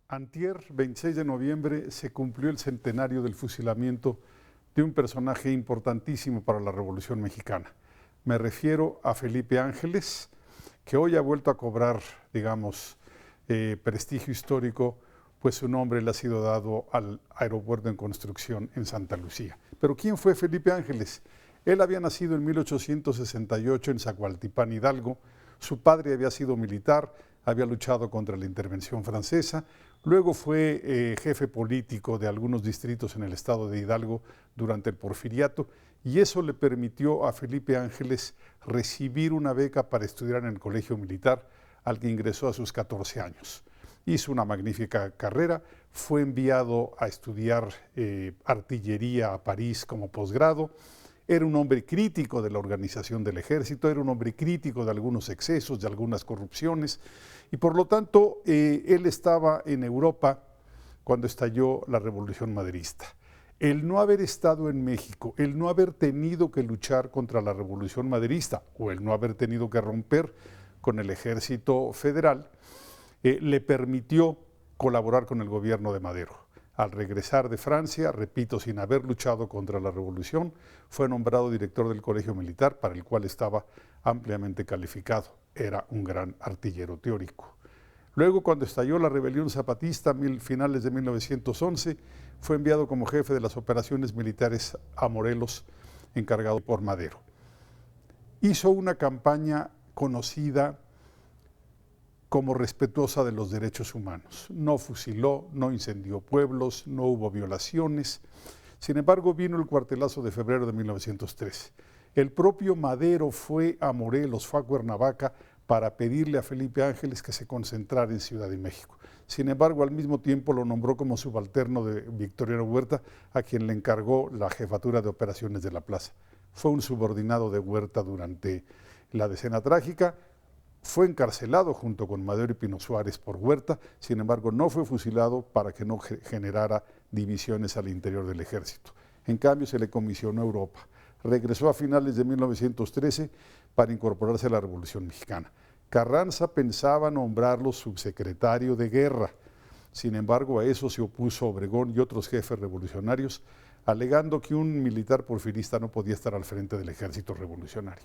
Antier, 26 de noviembre, se cumplió el centenario del fusilamiento de un personaje importantísimo para la Revolución Mexicana. Me refiero a Felipe Ángeles, que hoy ha vuelto a cobrar, digamos, prestigio histórico, pues su nombre le ha sido dado al aeropuerto en construcción en Santa Lucía. Pero ¿quién fue Felipe Ángeles? Él había nacido en 1868 en Zacualtipán, Hidalgo. Su padre había sido militar, había luchado contra la intervención francesa. Luego fue jefe político de algunos distritos en el estado de Hidalgo durante el Porfiriato, y eso le permitió a Felipe Ángeles recibir una beca para estudiar en el colegio militar, al que ingresó a sus 14 años. Hizo una magnífica carrera, fue enviado a estudiar artillería a París como posgrado. Era un hombre crítico de la organización del ejército, era un hombre crítico de algunos excesos, de algunas corrupciones, y por lo tanto él estaba en Europa cuando estalló la Revolución Maderista. El no haber estado en México, el no haber tenido que luchar contra la Revolución Maderista o el no haber tenido que romper con el ejército federal, le permitió colaborar con el gobierno de Madero. Al regresar de Francia, repito, sin haber luchado contra la revolución, fue nombrado director del Colegio Militar, para el cual estaba ampliamente calificado. Era un gran artillero teórico. Luego, cuando estalló la rebelión zapatista, finales de 1911, fue enviado como jefe de las operaciones militares a Morelos, encargado por Madero. Hizo una campaña conocida como respetuosa de los derechos humanos. No fusiló, no incendió pueblos, no hubo violaciones. Sin embargo, vino el cuartelazo de febrero de 1913. El propio Madero fue a Morelos, fue a Cuernavaca, para pedirle a Felipe Ángeles que se concentrara en Ciudad de México. Sin embargo, al mismo tiempo lo nombró como subalterno de Victoriano Huerta, a quien le encargó la jefatura de operaciones de la plaza. Fue un subordinado de Huerta durante la Decena Trágica. Fue encarcelado junto con Madero y Pino Suárez por Huerta, sin embargo no fue fusilado para que no generara divisiones al interior del ejército. En cambio se le comisionó a Europa. Regresó a finales de 1913 para incorporarse a la Revolución Mexicana. Carranza pensaba nombrarlo subsecretario de guerra. Sin embargo, a eso se opuso Obregón y otros jefes revolucionarios, alegando que un militar porfirista no podía estar al frente del ejército revolucionario.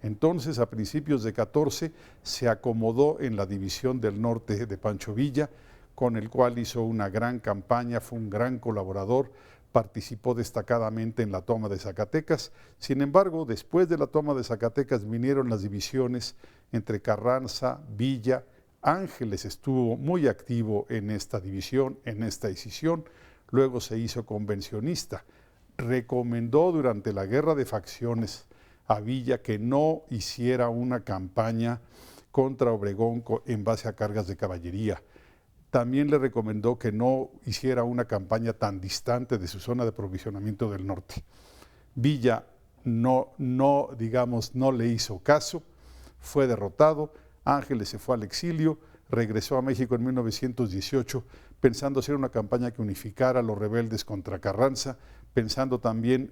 Entonces, a principios de 14, se acomodó en la División del Norte de Pancho Villa, con el cual hizo una gran campaña, fue un gran colaborador, participó destacadamente en la toma de Zacatecas. Sin embargo, después de la toma de Zacatecas vinieron las divisiones entre Carranza, Villa. Ángeles estuvo muy activo en esta división, en esta decisión. Luego se hizo convencionista. Recomendó durante la guerra de facciones a Villa que no hiciera una campaña contra Obregón en base a cargas de caballería. También le recomendó que no hiciera una campaña tan distante de su zona de aprovisionamiento del norte. Villa no le hizo caso, fue derrotado. Ángeles se fue al exilio, regresó a México en 1918 pensando hacer una campaña que unificara a los rebeldes contra Carranza, pensando también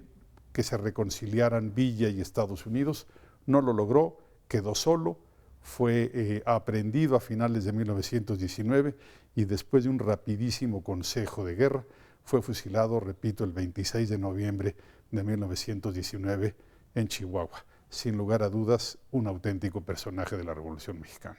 que se reconciliaran Villa y Estados Unidos. No lo logró, quedó solo, fue aprehendido a finales de 1919 y después de un rapidísimo consejo de guerra fue fusilado, repito, el 26 de noviembre de 1919 en Chihuahua. Sin lugar a dudas, un auténtico personaje de la Revolución Mexicana.